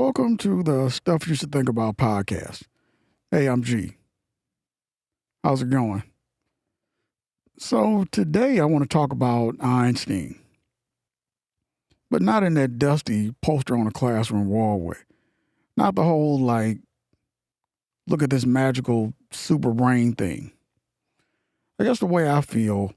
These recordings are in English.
Welcome to the Stuff You Should Think About podcast. Hey, I'm G. How's it going? So, today I want to talk about Einstein, but not in that dusty poster on a classroom wall way. Not the whole, look at this magical super brain thing. I guess the way I feel,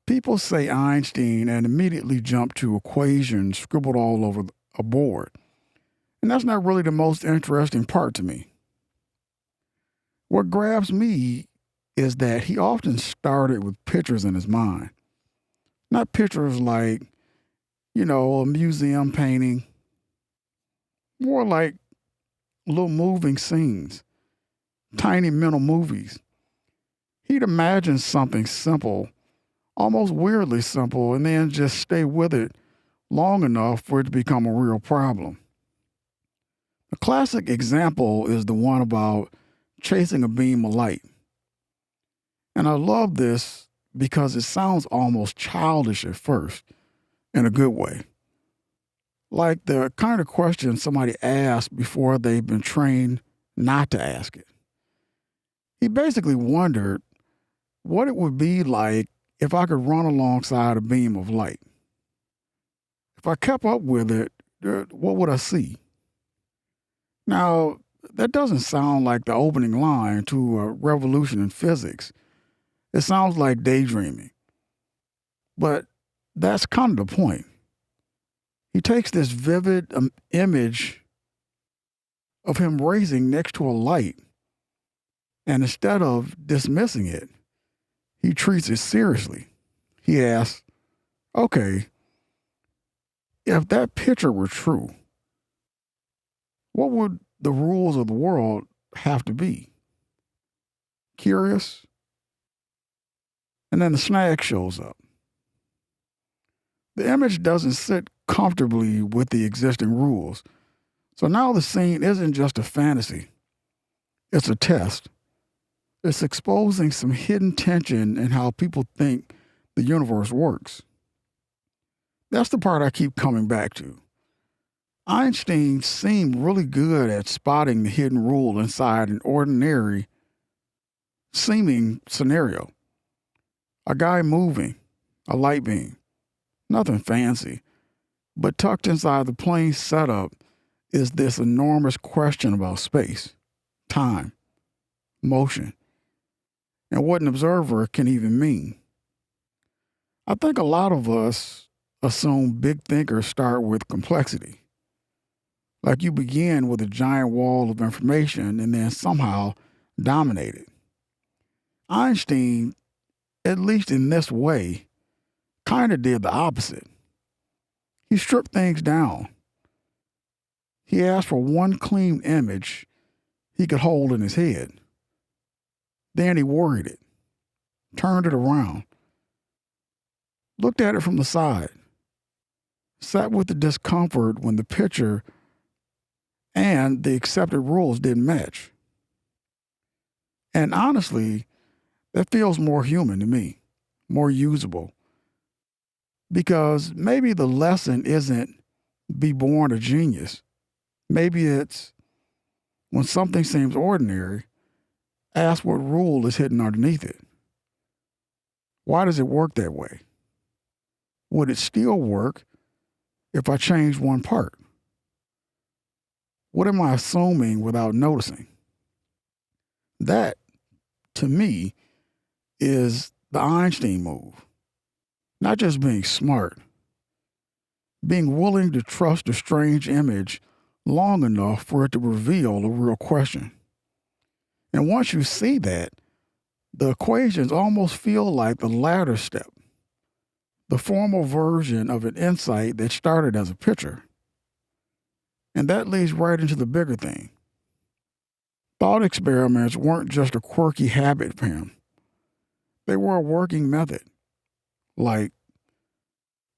people say Einstein and immediately jump to equations scribbled all over a board. And that's not really the most interesting part to me. What grabs me is that he often started with pictures in his mind. Not pictures like, a museum painting, more like little moving scenes, tiny mental movies. He'd imagine something simple, almost weirdly simple, and then just stay with it long enough for it to become a real problem. A classic example is the one about chasing a beam of light. And I love this because it sounds almost childish at first, in a good way. Like the kind of question somebody asks before they've been trained not to ask it. He basically wondered what it would be like if I could run alongside a beam of light. If I kept up with it, what would I see? Now, that doesn't sound like the opening line to a revolution in physics. It sounds like daydreaming. But that's kind of the point. He takes this vivid image of him racing next to a light, and instead of dismissing it, he treats it seriously. He asks, okay, if that picture were true, what would the rules of the world have to be? Curious? And then the snag shows up. The image doesn't sit comfortably with the existing rules. So now the scene isn't just a fantasy, it's a test. It's exposing some hidden tension in how people think the universe works. That's the part I keep coming back to. Einstein seemed really good at spotting the hidden rule inside an ordinary seeming scenario. A guy moving, a light beam, nothing fancy, but tucked inside the plain setup is this enormous question about space, time, motion, and what an observer can even mean. I think a lot of us assume big thinkers start with complexity. Like you begin with a giant wall of information and then somehow dominate it. Einstein, at least in this way, kind of did the opposite. He stripped things down. He asked for one clean image he could hold in his head. Then he worried it, turned it around, looked at it from the side, sat with the discomfort when the picture and the accepted rules didn't match. And honestly, that feels more human to me, more usable. Because maybe the lesson isn't be born a genius. Maybe it's when something seems ordinary, ask what rule is hidden underneath it. Why does it work that way? Would it still work if I changed one part? What am I assuming without noticing? That, to me, is the Einstein move. Not just being smart, being willing to trust a strange image long enough for it to reveal a real question. And once you see that, the equations almost feel like the latter step, the formal version of an insight that started as a picture. And that leads right into the bigger thing. Thought experiments weren't just a quirky habit for him. They were a working method. Like,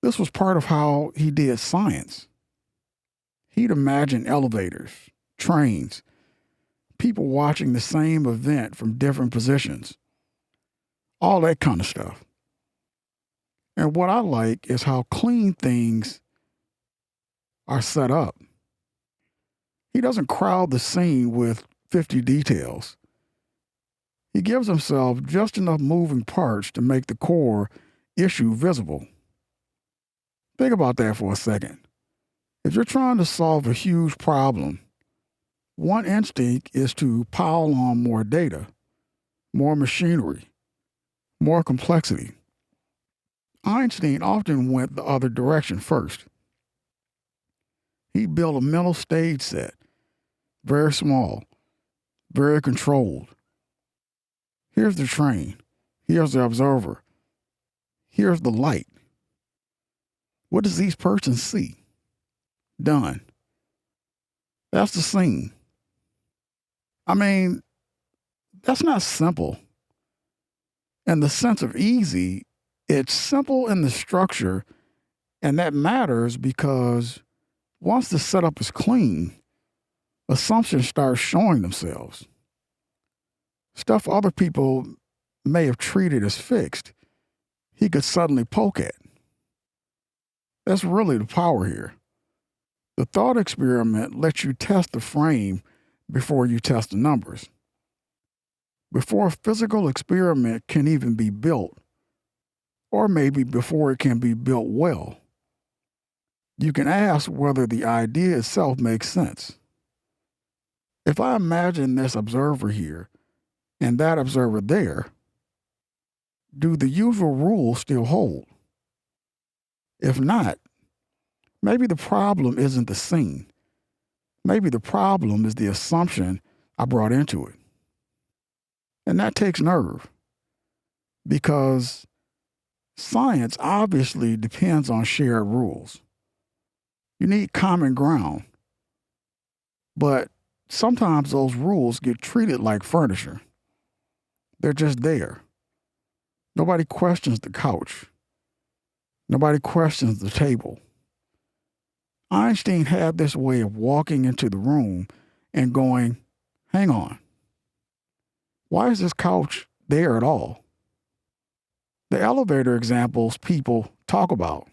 this was part of how he did science. He'd imagine elevators, trains, people watching the same event from different positions, all that kind of stuff. And what I like is how clean things are set up. He doesn't crowd the scene with 50 details. He gives himself just enough moving parts to make the core issue visible. Think about that for a second. If you're trying to solve a huge problem, one instinct is to pile on more data, more machinery, more complexity. Einstein often went the other direction first. He built a mental stage set, very small, very controlled. Here's the train. Here's the observer. Here's the light. What does each person see? Done. That's the scene. I mean, that's not simple. In the sense of easy, it's simple in the structure, and that matters because once the setup is clean, assumptions start showing themselves. Stuff other people may have treated as fixed, he could suddenly poke at. That's really the power here. The thought experiment lets you test the frame before you test the numbers. Before a physical experiment can even be built, or maybe before it can be built well, you can ask whether the idea itself makes sense. If I imagine this observer here and that observer there, do the usual rules still hold? If not, maybe the problem isn't the scene. Maybe the problem is the assumption I brought into it. And that takes nerve because science obviously depends on shared rules. You need common ground. But sometimes those rules get treated like furniture. They're just there. Nobody questions the couch. Nobody questions the table. Einstein had this way of walking into the room and going, hang on. Why is this couch there at all? The elevator examples people talk about,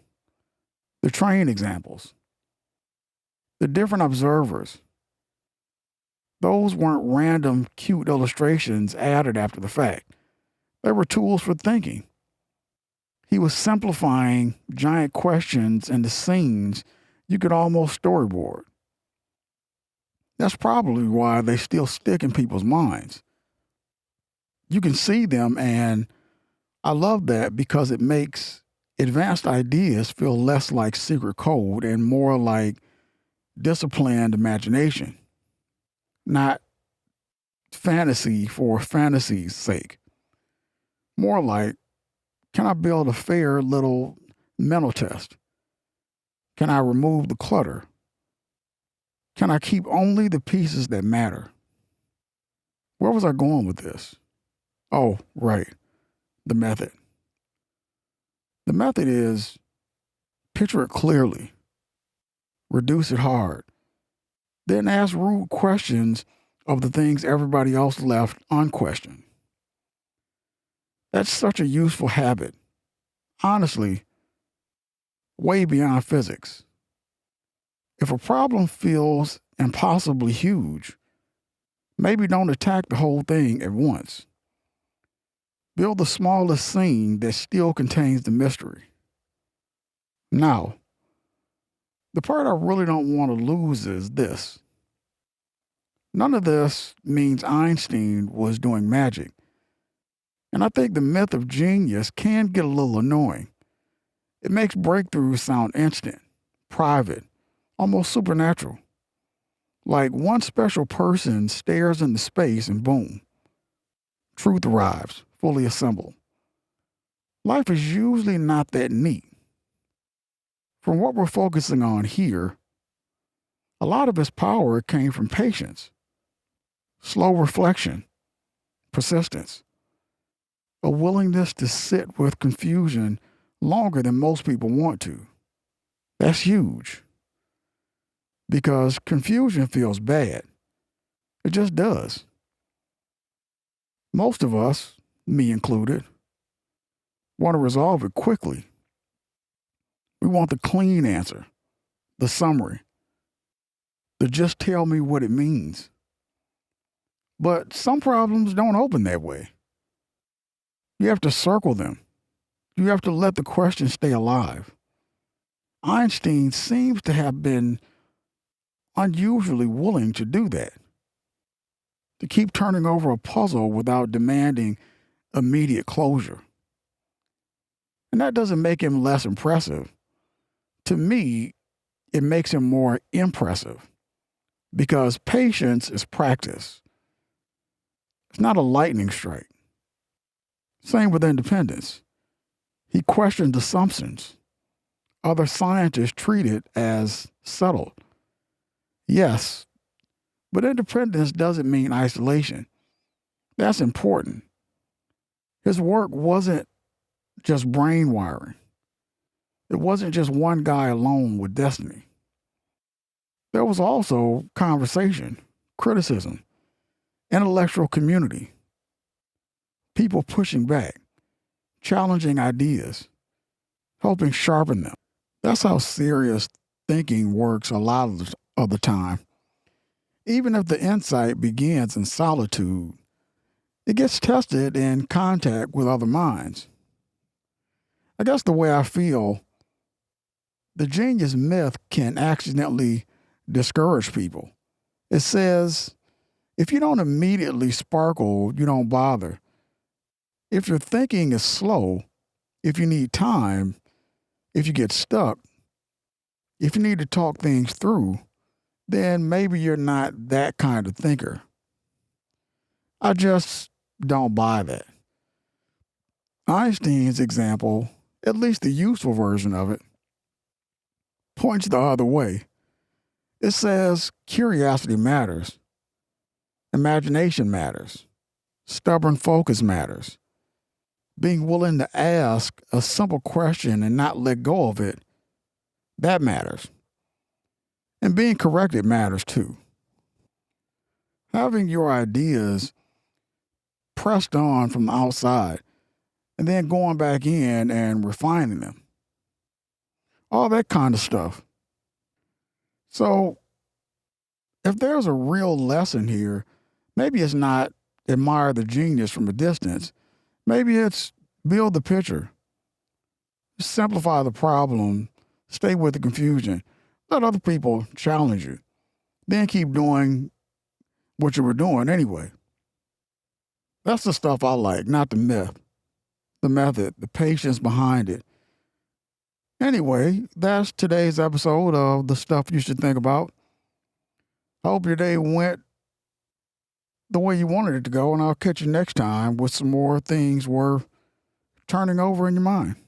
the train examples, the different observers, those weren't random, cute illustrations added after the fact. They were tools for thinking. He was simplifying giant questions into scenes you could almost storyboard. That's probably why they still stick in people's minds. You can see them, and I love that because it makes advanced ideas feel less like secret code and more like disciplined imagination, not fantasy for fantasy's sake. More like, can I build a fair little mental test? Can I remove the clutter? Can I keep only the pieces that matter? Where was I going with this? Oh, right. The method. The method is picture it clearly, reduce it hard, then ask rude questions of the things everybody else left unquestioned. That's such a useful habit. Honestly, way beyond physics. If a problem feels impossibly huge, maybe don't attack the whole thing at once. Build the smallest scene that still contains the mystery. Now, the part I really don't want to lose is this. None of this means Einstein was doing magic. And I think the myth of genius can get a little annoying. It makes breakthroughs sound instant, private, almost supernatural. Like one special person stares into space and boom, truth arrives, fully assembled. Life is usually not that neat. From what we're focusing on here, a lot of its power came from patience, slow reflection, persistence, a willingness to sit with confusion longer than most people want to. That's huge. Because confusion feels bad. It just does. Most of us, me included, want to resolve it quickly. We want the clean answer, the summary, to just tell me what it means. But some problems don't open that way. You have to circle them. You have to let the question stay alive. Einstein seems to have been unusually willing to do that, to keep turning over a puzzle without demanding immediate closure. And that doesn't make him less impressive. To me, it makes him more impressive because patience is practice. It's not a lightning strike. Same with independence. He questioned assumptions other scientists treated as settled. Yes, but independence doesn't mean isolation. That's important. His work wasn't just brain wiring. It wasn't just one guy alone with destiny. There was also conversation, criticism, intellectual community, people pushing back, challenging ideas, helping sharpen them. That's how serious thinking works a lot of the time. Even if the insight begins in solitude, it gets tested in contact with other minds. I guess the way I feel, the genius myth can accidentally discourage people. It says, if you don't immediately sparkle, you don't bother. If your thinking is slow, if you need time, if you get stuck, if you need to talk things through, then maybe you're not that kind of thinker. I just don't buy that. Einstein's example, at least the useful version of it, points the other way. It says curiosity matters, imagination matters, stubborn focus matters. Being willing to ask a simple question and not let go of it, that matters. And being corrected matters too. Having your ideas pressed on from the outside and then going back in and refining them. All that kind of stuff. So, if there's a real lesson here, maybe it's not admire the genius from a distance. Maybe it's build the picture, simplify the problem, stay with the confusion, let other people challenge you, then keep doing what you were doing anyway. That's the stuff I like, not the myth, the method, the patience behind it. Anyway, that's today's episode of The Stuff You Should Think About. I hope your day went the way you wanted it to go, and I'll catch you next time with some more things worth turning over in your mind.